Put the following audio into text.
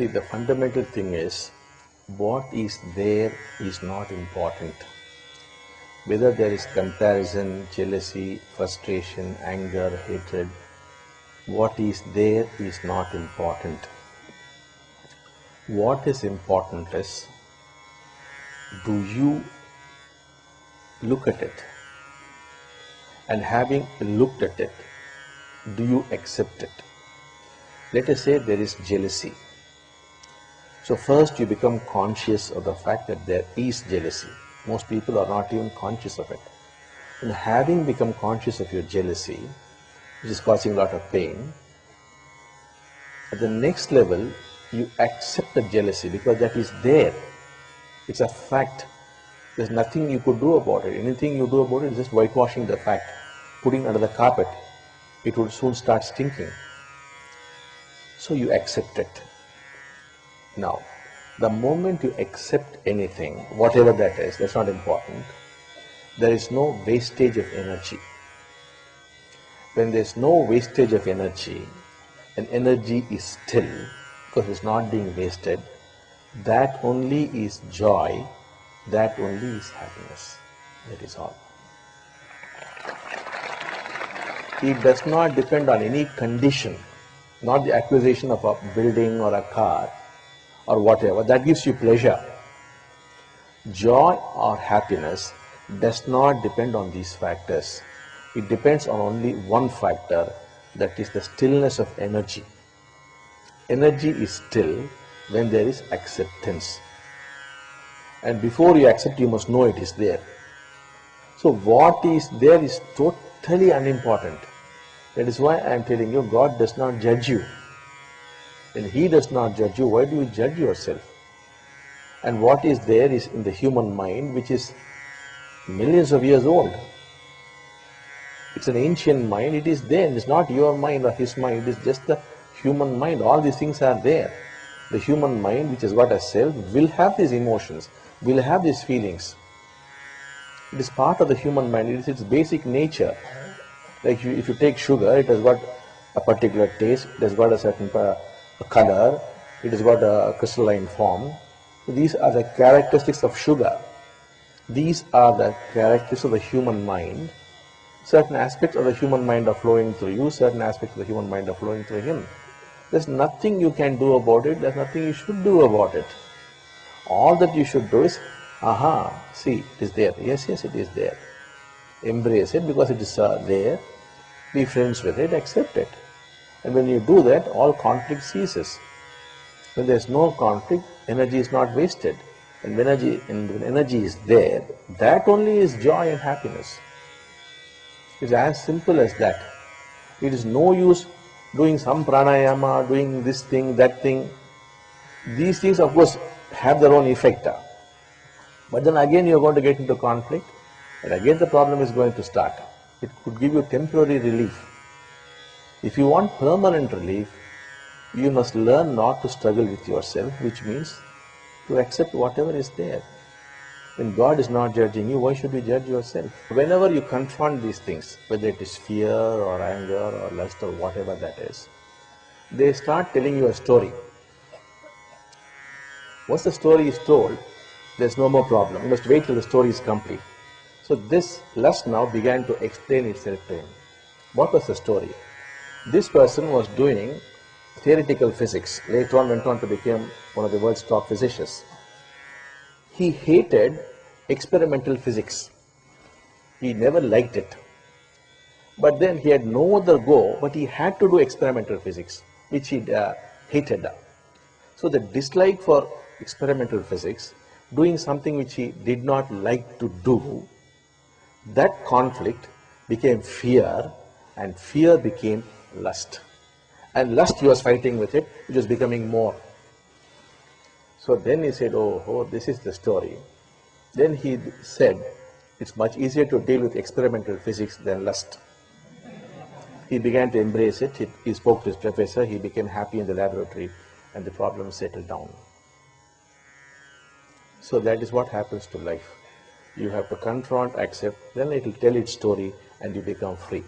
See, the fundamental thing is, what is there is not important. Whether there is comparison, jealousy, frustration, anger, hatred, what is there is not important. What is important is, do you look at it? And having looked at it, do you accept it? Let us say there is jealousy. So first you become conscious of the fact that there is jealousy. Most people are not even conscious of it. And having become conscious of your jealousy, which is causing a lot of pain, at the next level, you accept the jealousy because that is there. It's a fact. There's nothing you could do about it. Anything you do about it is just whitewashing the fact, putting under the carpet. It would soon start stinking. So you accept it. Now, the moment you accept anything, whatever that is, that's not important, there is no wastage of energy. When there's no wastage of energy, and energy is still, because it's not being wasted, that only is joy, that only is happiness. That is all. It does not depend on any condition, not the acquisition of a building or a car or whatever. That gives you pleasure. Joy or happiness does not depend on these factors. It depends on only one factor, that is the stillness of energy. Energy is still when there is acceptance. And before you accept, you must know it is there. So what is there is totally unimportant. That is why I am telling you, God does not judge you. When He does not judge you, why do you judge yourself? And what is there is in the human mind, which is millions of years old. It's an ancient mind, it is there. It's not your mind or his mind, it is just the human mind. All these things are there. The human mind, which has got a self, will have these emotions, will have these feelings. It is part of the human mind, it is its basic nature. Like if you take sugar, it has got a particular taste, it has got a certain color, it has got a crystalline form. So these are the characteristics of sugar. These are the characteristics of the human mind. Certain aspects of the human mind are flowing through you, certain aspects of the human mind are flowing through him. There's nothing you can do about it, there's nothing you should do about it. All that you should do is, see, it is there. Yes, it is there. Embrace it because it is there. Be friends with it, accept it. And when you do that, all conflict ceases. When there is no conflict, energy is not wasted. And when energy is there, that only is joy and happiness. It's as simple as that. It is no use doing some pranayama, doing this thing, that thing. These things, of course, have their own effect. But then again you are going to get into conflict, and again the problem is going to start. It could give you temporary relief. If you want permanent relief, you must learn not to struggle with yourself, which means to accept whatever is there. When God is not judging you, why should you judge yourself? Whenever you confront these things, whether it is fear or anger or lust or whatever that is, they start telling you a story. Once the story is told, there's no more problem. You must wait till the story is complete. So this lust now began to explain itself to him. What was the story? This person was doing theoretical physics. Later on went on to become one of the world's top physicists. He hated experimental physics. He never liked it. But then he had no other go, but he had to do experimental physics, which he hated. So the dislike for experimental physics, doing something which he did not like to do, that conflict became fear, and fear became lust. And lust, he was fighting with it, which was becoming more. So then he said, oh, this is the story. Then he said, it's much easier to deal with experimental physics than lust. He began to embrace it. He spoke to his professor. He became happy in the laboratory, and the problem settled down. So that is what happens to life. You have to confront, accept, then it will tell its story, and you become free.